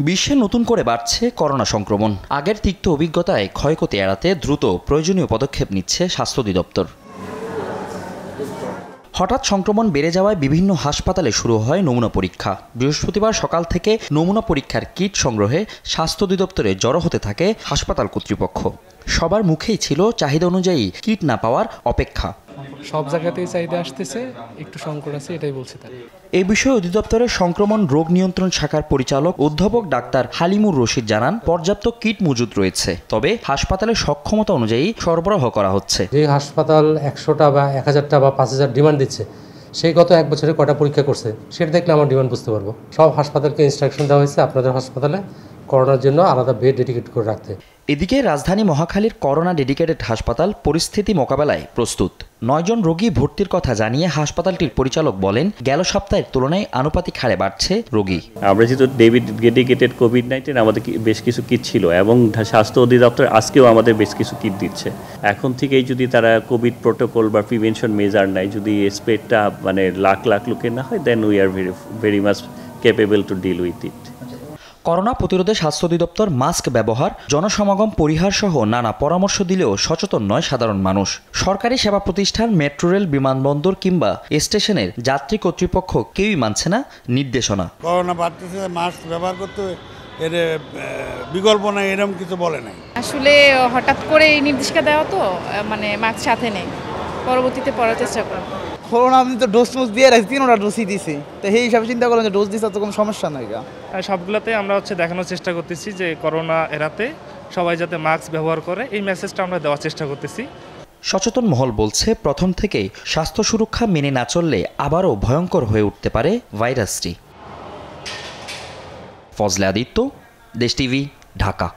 বিশ্বে নতুন করে বাড়ছে করোনা সংক্রমণ। আগের তিক্ত অভিজ্ঞতায় ক্ষয়ক্ষতি এড়াতে দ্রুত প্রয়োজনীয় পদক্ষেপ নিচ্ছে স্বাস্থ্য অধিদপ্তর। হঠাৎ সংক্রমণ বেড়ে যাওয়ায় বিভিন্ন হাসপাতালে শুরু হয় নমুনা পরীক্ষা। বৃহস্পতিবার সকাল থেকে নমুনা পরীক্ষার কিট সংগ্রহে স্বাস্থ্য অধিদপ্তরে জড়ো হতে থাকে হাসপাতাল কর্তৃপক্ষ। সবার মুখেই ছিল চাহিদা অনুযায়ী কিট না পাওয়ার অপেক্ষা। সব জায়গাতেই চাহিদা আসতেছে, একটু সংকট আছে, এটাই বলছে তারা। এই বিষয়ে অধিদপ্তরের সংক্রমণ রোগ নিয়ন্ত্রণ শাখার পরিচালক অধ্যাপক ডাক্তার হালিমুর রশিদ জানান, পর্যাপ্ত কিট মজুদ রয়েছে, তবে হাসপাতালের সক্ষমতা অনুযায়ী সরবরাহ করা হচ্ছে। যে হাসপাতাল 100টা বা 1000টা বা 5000 ডিমান্ড দিচ্ছে, সেই গত এক বছরে কটা পরীক্ষা করছে সেটা দেখলে আমার ডিমান্ড বুঝতে পারবো। সব হাসপাতালকে ইনস্ট্রাকশন দেওয়া হয়েছে আপনাদের হাসপাতালে করোনার জন্য আলাদা বেড ডেডিকেট করে রাখতে। এদিকে রাজধানী মহাখালীর করোনা ডেডিকেটেড হাসপাতাল পরিস্থিতি মোকাবেলায় প্রস্তুত। 9 জন রোগী ভর্তির কথা জানিয়ে হাসপাতালটির পরিচালক বলেন, গেল সপ্তাহের তুলনায় আনুপাতিক হারে বাড়ছে রোগী। আমরা যেহেতু ডেডিকেটেড কোভিড-19 আমাদের বেশ কিছু কিট ছিল এবং স্বাস্থ্য অধিদপ্তর আজকেও আমাদের বেশ কিছু কিট দিচ্ছে। এখন থেকেই যদি তারা কোভিড প্রোটোকল বা প্রিভেনশন মেজার নেয়, যদি স্প্রেডটা মানে লাখ লাখ লোকের না হয়, then we are very much capable to deal with it. Corona প্রতিরোধে স্বাস্থ্য অধিদপ্তর মাস্ক ব্যবহার, জনসমাগম পরিহার সহ নানা পরামর্শ দিলেও সচেতন নয় সাধারণ মানুষ। সরকারি সেবা প্রতিষ্ঠান, মেট্রো রেল, বিমানবন্দর কিংবা স্টেশনের যাত্রী কর্তৃপক্ষ কেউই মানছে না নির্দেশনা। করোনা বাড়তেছে, মাস্ক ব্যবহার করতে এর বিকল্প নাই, এরকম কিছু বলে নাই। আসলে হঠাৎ করে এই নির্দেশিকা দেওয়া তো মানে মাস্ক সাথে নেই, পরবর্তীতে পড়ার চেষ্টা করব। করোনা আমি তো ডোজ দিয়ে রাখছি, 3টা ডোজই দিছি, তো সেই হিসাবে চিন্তা করলাম যে ডোজ দিতে তো কোনো সমস্যা নাই। সবগুলোতে আমরা দেখানোর চেষ্টা করতেছি যে করোনা এড়াতে সবাই যাতে মাস্ক ব্যবহার করে, এই মেসেজটা আমরা দেওয়ার চেষ্টা করতেছি। সচেতন মহল বলছে, প্রথম থেকেই স্বাস্থ্য সুরক্ষা মেনে না চললে আবারও ভয়ঙ্কর হয়ে উঠতে পারে ভাইরাসটি। ফজলে আদিত্য, দেশ টিভি, ঢাকা।